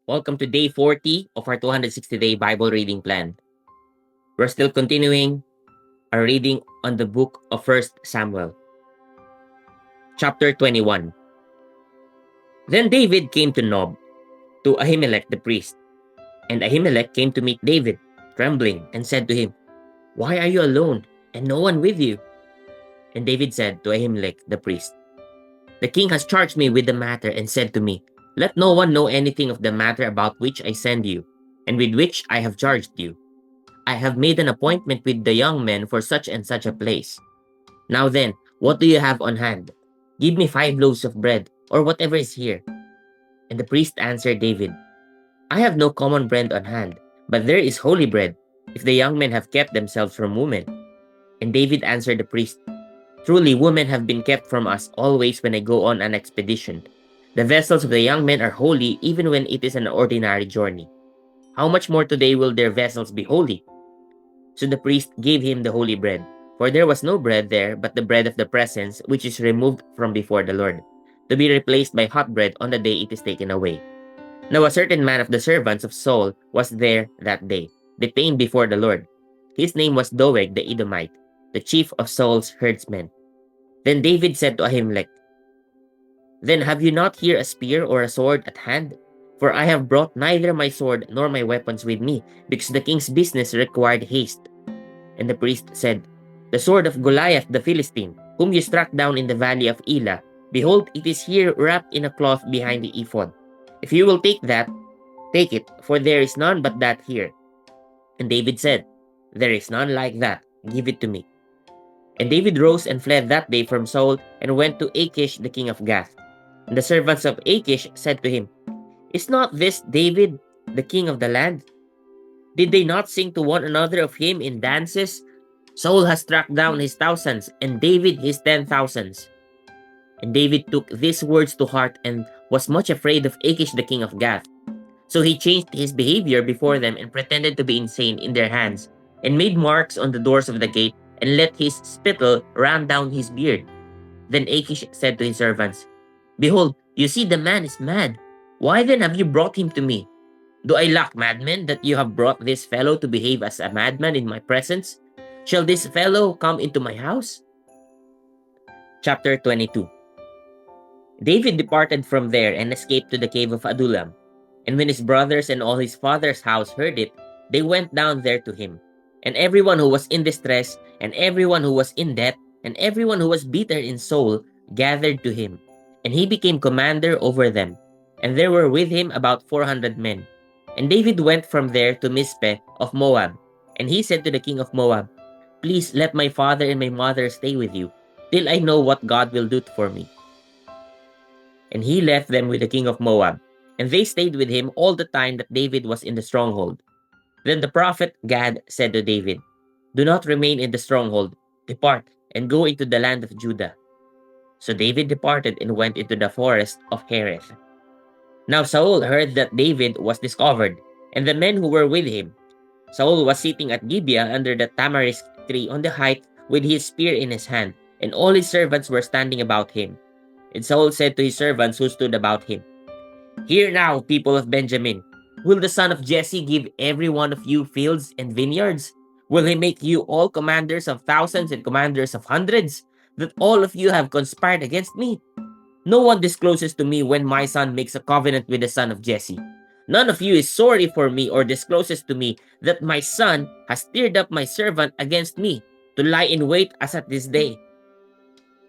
Welcome to day 40 of our 260-day Bible reading plan. We're still continuing our reading on the book of 1 Samuel. Chapter 21. Then David came to Nob, to Ahimelech the priest. And Ahimelech came to meet David, trembling, and said to him, "Why are you alone, and no one with you?" And David said to Ahimelech the priest, "The king has charged me with the matter and said to me, 'Let no one know anything of the matter about which I send you, and with which I have charged you. I have made an appointment with the young men for such and such a place. Now then, what do you have on hand? Give me 5 loaves of bread, or whatever is here." And the priest answered David, "I have no common bread on hand, but there is holy bread, if the young men have kept themselves from women." And David answered the priest, "Truly women have been kept from us always when I go on an expedition. The vessels of the young men are holy even when it is an ordinary journey. How much more today will their vessels be holy?" So the priest gave him the holy bread, for there was no bread there but the bread of the presence, which is removed from before the Lord, to be replaced by hot bread on the day it is taken away. Now a certain man of the servants of Saul was there that day, detained before the Lord. His name was Doeg the Edomite, the chief of Saul's herdsmen. Then David said to Ahimelech, "Then have you not here a spear or a sword at hand? For I have brought neither my sword nor my weapons with me, because the king's business required haste." And the priest said, "The sword of Goliath the Philistine, whom you struck down in the valley of Elah, behold, it is here wrapped in a cloth behind the ephod. If you will take that, take it, for there is none but that here." And David said, "There is none like that. Give it to me." And David rose and fled that day from Saul and went to Achish the king of Gath. And the servants of Achish said to him, "Is not this David, the king of the land? Did they not sing to one another of him in dances? Saul has struck down his thousands, and David his 10,000s." And David took these words to heart and was much afraid of Achish the king of Gath. So he changed his behavior before them and pretended to be insane in their hands, and made marks on the doors of the gate, and let his spittle run down his beard. Then Achish said to his servants, "Behold, you see the man is mad. Why then have you brought him to me? Do I lack madmen that you have brought this fellow to behave as a madman in my presence? Shall this fellow come into my house?" Chapter 22. David departed from there and escaped to the cave of Adullam. And when his brothers and all his father's house heard it, they went down there to him. And everyone who was in distress, and everyone who was in debt, and everyone who was bitter in soul gathered to him. And he became commander over them. And there were with him about 400 men. And David went from there to Mizpeh of Moab. And he said to the king of Moab, "Please let my father and my mother stay with you, till I know what God will do for me." And he left them with the king of Moab. And they stayed with him all the time that David was in the stronghold. Then the prophet Gad said to David, "Do not remain in the stronghold. Depart and go into the land of Judah." So David departed and went into the forest of Hereth. Now Saul heard that David was discovered, and the men who were with him. Saul was sitting at Gibeah under the tamarisk tree on the height with his spear in his hand, and all his servants were standing about him. And Saul said to his servants who stood about him, "Hear now, people of Benjamin. Will the son of Jesse give every one of you fields and vineyards? Will he make you all commanders of thousands and commanders of hundreds, that all of you have conspired against me? No one discloses to me when my son makes a covenant with the son of Jesse. None of you is sorry for me or discloses to me that my son has stirred up my servant against me, to lie in wait as at this day."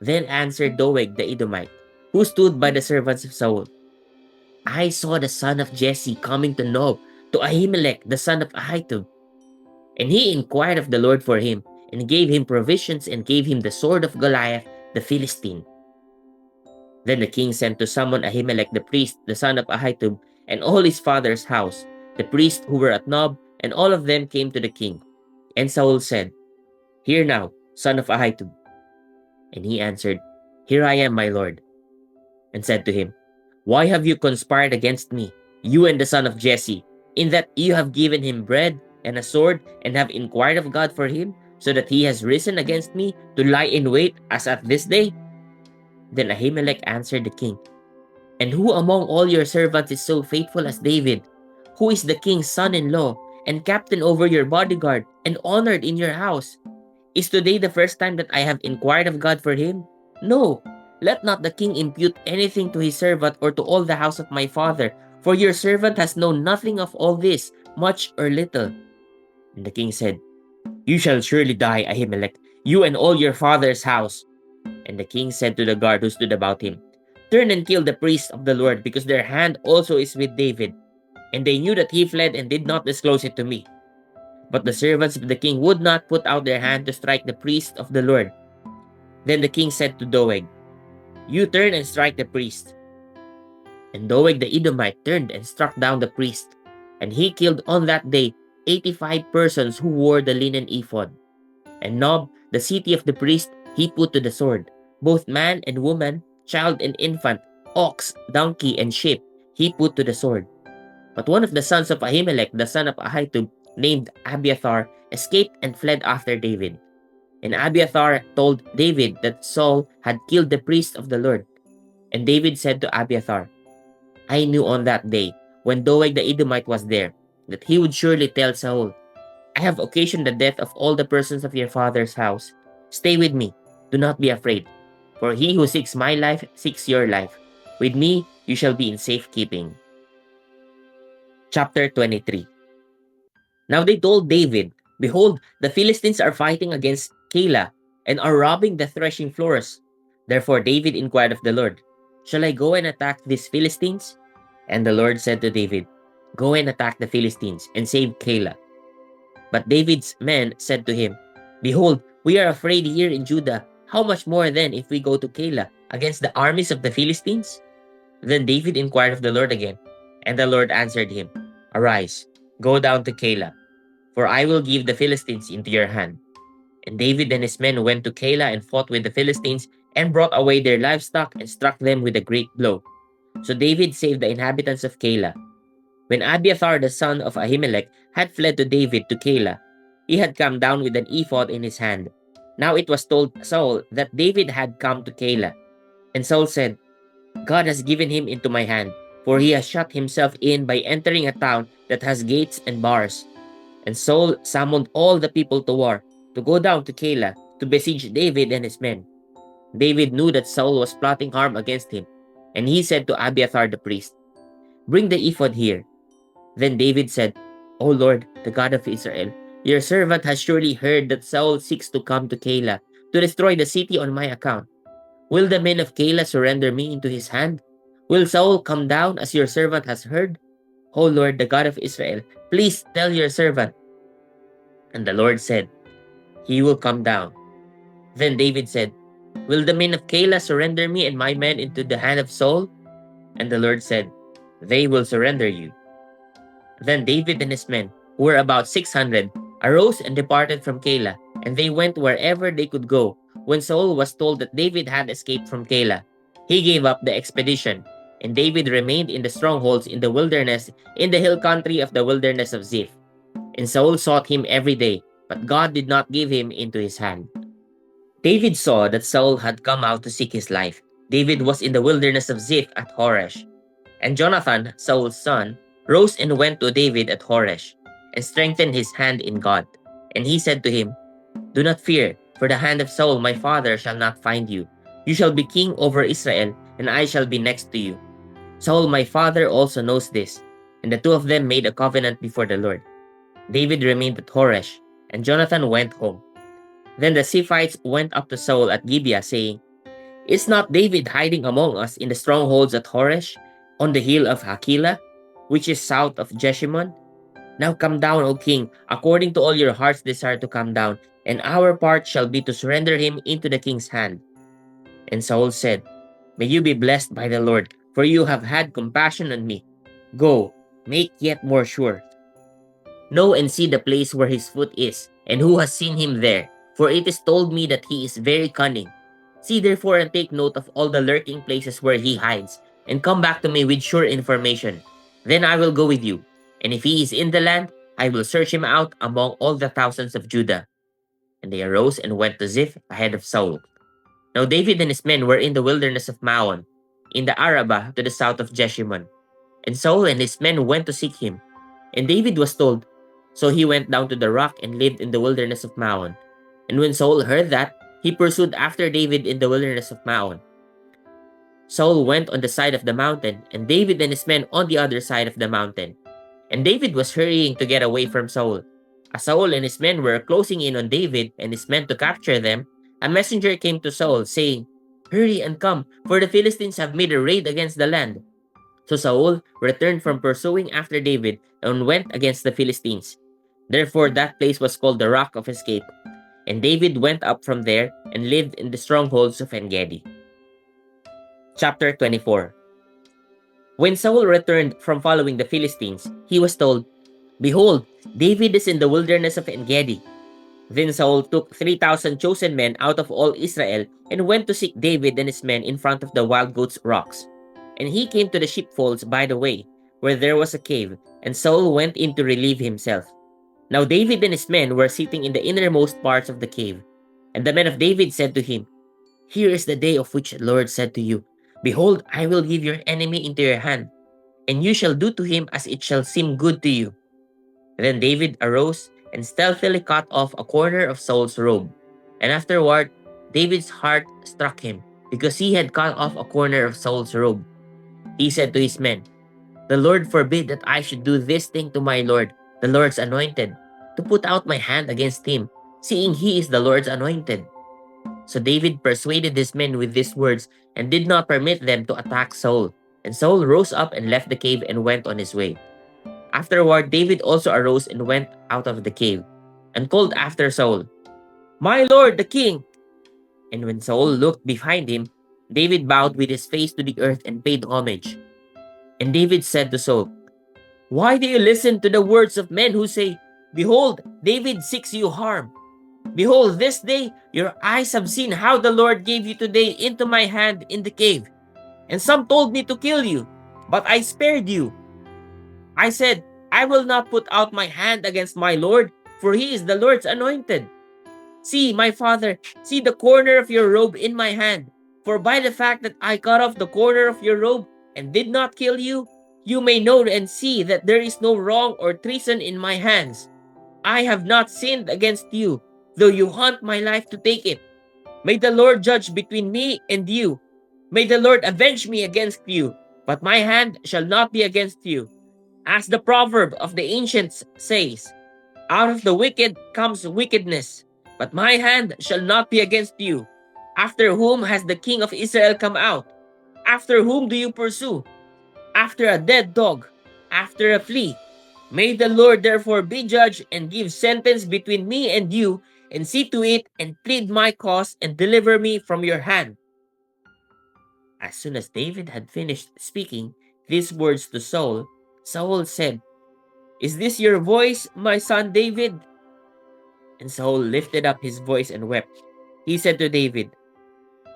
Then answered Doeg the Edomite, who stood by the servants of Saul, "I saw the son of Jesse coming to Nob, to Ahimelech the son of Ahitub. And he inquired of the Lord for him, and gave him provisions, and gave him the sword of Goliath the Philistine." Then the king sent to summon Ahimelech the priest, the son of Ahitub, and all his father's house, the priests who were at Nob, and all of them came to the king. And Saul said, "Hear now, son of Ahitub." And he answered, "Here I am, my lord." And said to him, "Why have you conspired against me, you and the son of Jesse, in that you have given him bread and a sword, and have inquired of God for him, so that he has risen against me to lie in wait as at this day?" Then Ahimelech answered the king, And who among all your servants is so faithful as David, who is the king's son-in-law and captain over your bodyguard and honored in your house? Is today the first time that I have inquired of God for him? No, let not the king impute anything to his servant or to all the house of my father, for your servant has known nothing of all this, much or little. And the king said, You shall surely die, Ahimelech, you and all your father's house. And the king said to the guard who stood about him, Turn and kill the priests of the Lord, because their hand also is with David. And they knew that he fled and did not disclose it to me. But the servants of the king would not put out their hand to strike the priest of the Lord. Then the king said to Doeg, You turn and strike the priest. And Doeg the Edomite turned and struck down the priest. And he killed on that day 85 persons who wore the linen ephod. And Nob, the city of the priest, he put to the sword, both man and woman, child and infant, ox, donkey, and sheep, he put to the sword. But one of the sons of Ahimelech, the son of Ahitub, named Abiathar, escaped and fled after David. And Abiathar told David that Saul had killed the priest of the Lord. And David said to Abiathar, I knew on that day, when Doeg the Edomite was there, that he would surely tell Saul, I have occasioned the death of all the persons of your father's house. Stay with me, do not be afraid. For he who seeks my life seeks your life. With me you shall be in safekeeping. Chapter 23. Now they told David, Behold, the Philistines are fighting against Keilah and are robbing the threshing floors. Therefore David inquired of the Lord, Shall I go and attack these Philistines? And the Lord said to David, Go and attack the Philistines and save Keilah. But David's men said to him, Behold, we are afraid here in Judah. How much more then if we go to Keilah against the armies of the Philistines? Then David inquired of the Lord again, and the Lord answered him, Arise, go down to Keilah, for I will give the Philistines into your hand. And David and his men went to Keilah and fought with the Philistines and brought away their livestock and struck them with a great blow. So David saved the inhabitants of Keilah. When Abiathar the son of Ahimelech had fled to David to Keilah, he had come down with an ephod in his hand. Now it was told Saul that David had come to Keilah. And Saul said, God has given him into my hand, for he has shut himself in by entering a town that has gates and bars. And Saul summoned all the people to war, to go down to Keilah, to besiege David and his men. David knew that Saul was plotting harm against him, and he said to Abiathar the priest, Bring the ephod here. Then David said, O Lord, the God of Israel, your servant has surely heard that Saul seeks to come to Keilah, to destroy the city on my account. Will the men of Keilah surrender me into his hand? Will Saul come down as your servant has heard? O Lord, the God of Israel, please tell your servant. And the Lord said, He will come down. Then David said, Will the men of Keilah surrender me and my men into the hand of Saul? And the Lord said, They will surrender you. Then David and his men, who were about 600, arose and departed from Keilah, and they went wherever they could go. When Saul was told that David had escaped from Keilah, he gave up the expedition, and David remained in the strongholds in the wilderness, in the hill country of the wilderness of Ziph. And Saul sought him every day, but God did not give him into his hand. David saw that Saul had come out to seek his life. David was in the wilderness of Ziph at Horesh. And Jonathan, Saul's son, rose and went to David at Horesh, and strengthened his hand in God. And he said to him, Do not fear, for the hand of Saul my father shall not find you. You shall be king over Israel, and I shall be next to you. Saul my father also knows this. And the two of them made a covenant before the Lord. David remained at Horesh, and Jonathan went home. Then the Ziphites went up to Saul at Gibeah, saying, Is not David hiding among us in the strongholds at Horesh, on the hill of Hakilah, which is south of Jeshimon? Now come down, O king, according to all your heart's desire to come down, and our part shall be to surrender him into the king's hand. And Saul said, May you be blessed by the Lord, for you have had compassion on me. Go, make yet more sure. Know and see the place where his foot is, and who has seen him there, for it is told me that he is very cunning. See therefore and take note of all the lurking places where he hides, and come back to me with sure information. Then I will go with you, and if he is in the land, I will search him out among all the thousands of Judah. And they arose and went to Ziph ahead of Saul. Now David and his men were in the wilderness of Maon, in the Arabah to the south of Jeshimon. And Saul and his men went to seek him. And David was told. So he went down to the rock and lived in the wilderness of Maon. And when Saul heard that, he pursued after David in the wilderness of Maon. Saul went on the side of the mountain, and David and his men on the other side of the mountain. And David was hurrying to get away from Saul. As Saul and his men were closing in on David and his men to capture them, a messenger came to Saul, saying, "Hurry and come, for the Philistines have made a raid against the land." So Saul returned from pursuing after David and went against the Philistines. Therefore that place was called the Rock of Escape. And David went up from there and lived in the strongholds of En-gedi. Chapter 24. When Saul returned from following the Philistines, he was told, "Behold, David is in the wilderness of En-gedi." Then Saul took 3,000 chosen men out of all Israel and went to seek David and his men in front of the wild goats' rocks. And he came to the sheepfolds by the way, where there was a cave, and Saul went in to relieve himself. Now David and his men were sitting in the innermost parts of the cave. And the men of David said to him, "Here is the day of which the Lord said to you, Behold, I will give your enemy into your hand, and you shall do to him as it shall seem good to you." Then David arose and stealthily cut off a corner of Saul's robe. And afterward, David's heart struck him, because he had cut off a corner of Saul's robe. He said to his men, "The Lord forbid that I should do this thing to my Lord, the Lord's anointed, to put out my hand against him, seeing he is the Lord's anointed." So David persuaded his men with these words and did not permit them to attack Saul. And Saul rose up and left the cave and went on his way. Afterward, David also arose and went out of the cave and called after Saul, "My lord, the king!" And when Saul looked behind him, David bowed with his face to the earth and paid homage. And David said to Saul, "Why do you listen to the words of men who say, Behold, David seeks you harm? Behold, this day your eyes have seen how the Lord gave you today into my hand in the cave. And some told me to kill you, but I spared you. I said, I will not put out my hand against my Lord, for he is the Lord's anointed. See, my father, see the corner of your robe in my hand. For by the fact that I cut off the corner of your robe and did not kill you, you may know and see that there is no wrong or treason in my hands. I have not sinned against you, though you hunt my life to take it. May the Lord judge between me and you. May the Lord avenge me against you, but my hand shall not be against you. As the proverb of the ancients says, Out of the wicked comes wickedness, but my hand shall not be against you. After whom has the king of Israel come out? After whom do you pursue? After a dead dog, after a flea. May the Lord therefore be judge and give sentence between me and you, and see to it and plead my cause and deliver me from your hand." As soon as David had finished speaking these words to Saul, Saul said, "Is this your voice, my son David?" And Saul lifted up his voice and wept. He said to David,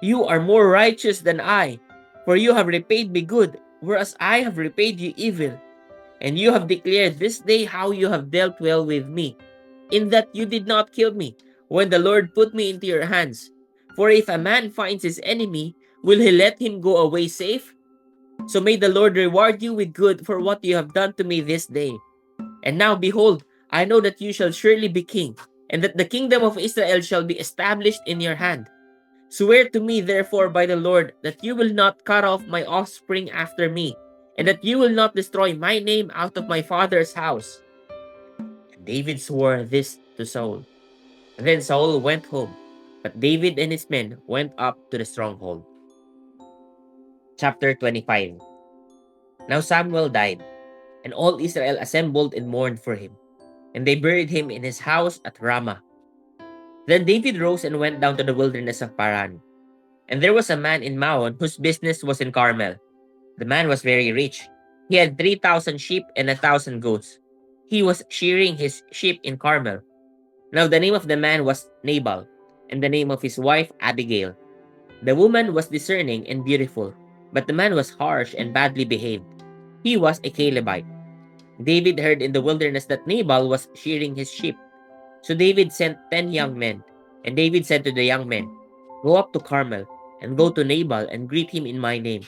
"You are more righteous than I, for you have repaid me good, whereas I have repaid you evil. And you have declared this day how you have dealt well with me, in that you did not kill me, when the Lord put me into your hands. For if a man finds his enemy, will he let him go away safe? So may the Lord reward you with good for what you have done to me this day. And now behold, I know that you shall surely be king, and that the kingdom of Israel shall be established in your hand. Swear to me therefore by the Lord that you will not cut off my offspring after me, and that you will not destroy my name out of my father's house." And David swore this to Saul. And then Saul went home, but David and his men went up to the stronghold. Chapter 25. Now Samuel died, and all Israel assembled and mourned for him, and they buried him in his house at Ramah. Then David rose and went down to the wilderness of Paran. And there was a man in Maon whose business was in Carmel. The man was very rich. He had 3,000 sheep and 1,000 goats. He was shearing his sheep in Carmel. Now the name of the man was Nabal, and the name of his wife Abigail. The woman was discerning and beautiful, but the man was harsh and badly behaved. He was a Calebite. David heard in the wilderness that Nabal was shearing his sheep. So David sent 10 young men, and David said to the young men, "Go up to Carmel, and go to Nabal and greet him in my name.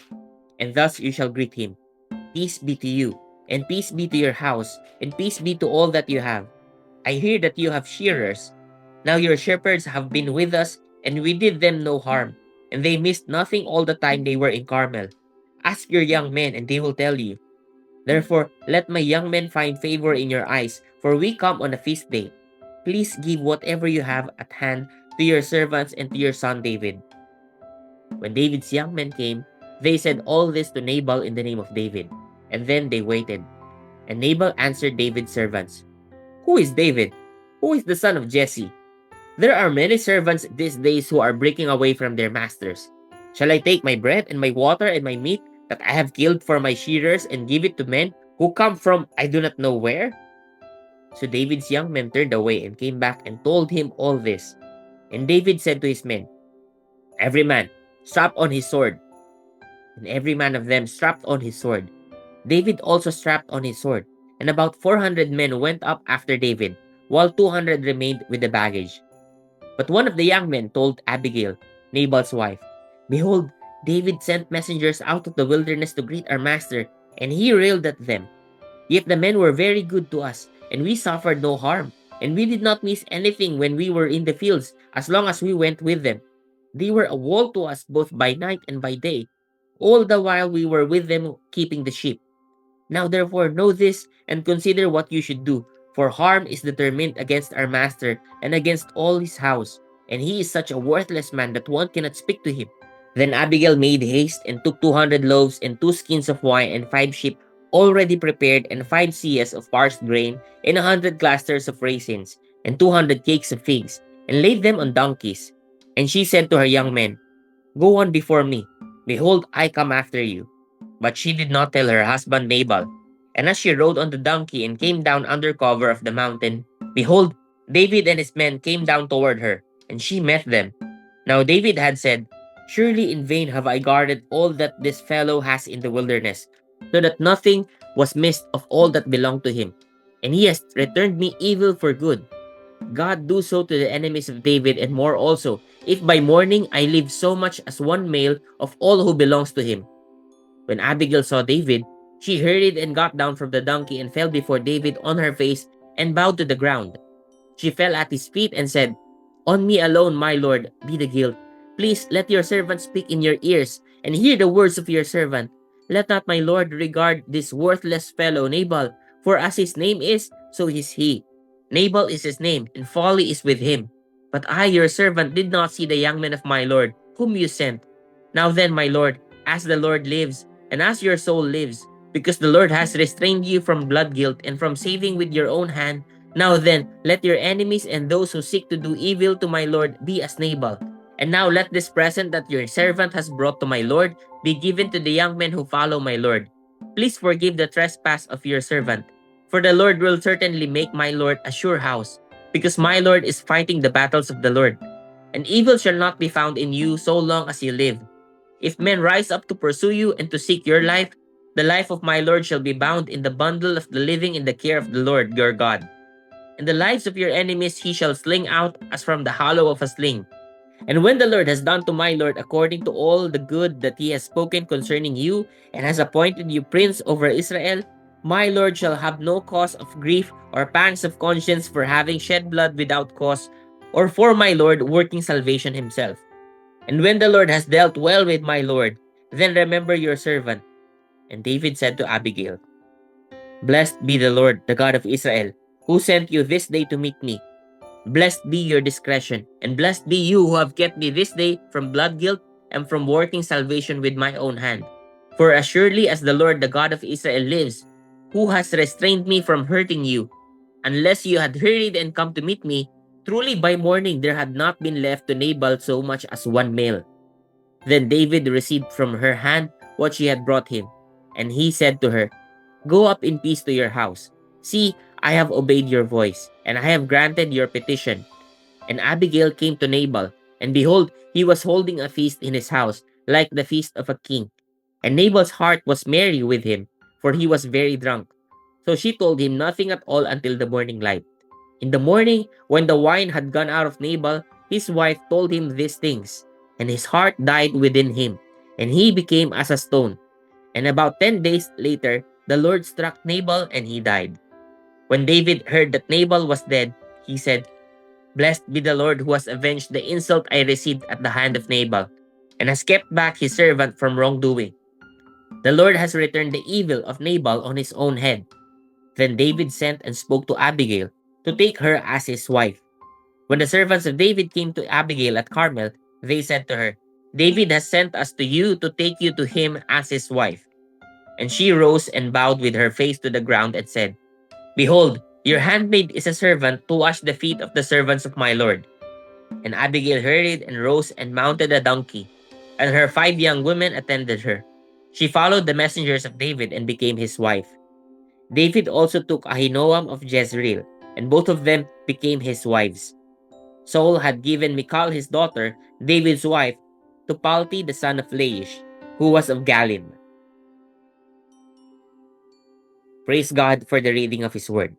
and thus you shall greet him. Peace be to you, and peace be to your house, and peace be to all that you have. I hear that you have shearers. Now your shepherds have been with us, and we did them no harm, and they missed nothing all the time they were in Carmel. Ask your young men, and they will tell you. Therefore, let my young men find favor in your eyes, for we come on a feast day. Please give whatever you have at hand to your servants and to your son David. When David's young men came, they said all this to Nabal in the name of David, and then they waited. And Nabal answered David's servants, Who is David? Who is the son of Jesse? There are many servants these days who are breaking away from their masters. Shall I take my bread and my water and my meat that I have killed for my shearers and give it to men who come from I do not know where? So David's young men turned away and came back and told him all this. And David said to his men, Every man, strap on his sword. And every man of them strapped on his sword. David also strapped on his sword. And about 400 men went up after David, while 200 remained with the baggage. But one of the young men told Abigail, Nabal's wife, Behold, David sent messengers out of the wilderness to greet our master, and he railed at them. Yet the men were very good to us, and we suffered no harm, and we did not miss anything when we were in the fields, as long as we went with them. They were a wall to us both by night and by day, all the while we were with them keeping the sheep. Now therefore know this, and consider what you should do, for harm is determined against our master and against all his house, and he is such a worthless man that one cannot speak to him. Then Abigail made haste and took 200 loaves and 2 skins of wine and 5 sheep already prepared and 5 seahs of parched grain and 100 clusters of raisins and 200 cakes of figs and laid them on donkeys. And she said to her young men, Go on before me. Behold, I come after you. But she did not tell her husband Nabal. And as she rode on the donkey and came down under cover of the mountain, behold, David and his men came down toward her, and she met them. Now David had said, Surely in vain have I guarded all that this fellow has in the wilderness, so that nothing was missed of all that belonged to him. And he has returned me evil for good. God do so to the enemies of David and more also, if by morning I leave so much as one male of all who belongs to him. When Abigail saw David, she hurried and got down from the donkey and fell before David on her face and bowed to the ground. She fell at his feet and said, On me alone, my lord, be the guilt. Please let your servant speak in your ears and hear the words of your servant. Let not my lord regard this worthless fellow Nabal, for as his name is, so is he. Nabal is his name, and folly is with him. But I, your servant, did not see the young men of my lord, whom you sent. Now then, my lord, as the Lord lives, and as your soul lives, because the Lord has restrained you from blood guilt and from saving with your own hand, now then, let your enemies and those who seek to do evil to my lord be as Nabal. And now let this present that your servant has brought to my lord be given to the young men who follow my lord. Please forgive the trespass of your servant, for the Lord will certainly make my lord a sure house, because my lord is fighting the battles of the Lord. And evil shall not be found in you so long as you live. If men rise up to pursue you and to seek your life, the life of my lord shall be bound in the bundle of the living in the care of the Lord your God. And the lives of your enemies he shall sling out as from the hollow of a sling. And when the Lord has done to my lord according to all the good that he has spoken concerning you, and has appointed you prince over Israel, my lord shall have no cause of grief or pangs of conscience for having shed blood without cause, or for my lord working salvation himself. And when the Lord has dealt well with my lord, then remember your servant. And David said to Abigail, Blessed be the Lord, the God of Israel, who sent you this day to meet me. Blessed be your discretion, and blessed be you who have kept me this day from blood guilt and from working salvation with my own hand. For as surely as the Lord, the God of Israel, lives, who has restrained me from hurting you, unless you had hurried and come to meet me, truly by morning there had not been left to Nabal so much as one male. Then David received from her hand what she had brought him, and he said to her, Go up in peace to your house. See, I have obeyed your voice, and I have granted your petition. And Abigail came to Nabal, and behold, he was holding a feast in his house, like the feast of a king. And Nabal's heart was merry with him, for he was very drunk. So she told him nothing at all until the morning light. In the morning, when the wine had gone out of Nabal, his wife told him these things, and his heart died within him, and he became as a stone. And about 10 days later, the Lord struck Nabal and he died. When David heard that Nabal was dead, he said, "Blessed be the Lord who has avenged the insult I received at the hand of Nabal, and has kept back his servant from wrongdoing. The Lord has returned the evil of Nabal on his own head." Then David sent and spoke to Abigail to take her as his wife. When the servants of David came to Abigail at Carmel, they said to her, "David has sent us to you to take you to him as his wife." And she rose and bowed with her face to the ground and said, "Behold, your handmaid is a servant to wash the feet of the servants of my lord." And Abigail hurried and rose and mounted a donkey, and her 5 young women attended her. She followed the messengers of David and became his wife. David also took Ahinoam of Jezreel, and both of them became his wives. Saul had given Michal his daughter, David's wife, to Palti the son of Laish, who was of Galim. Praise God for the reading of His Word.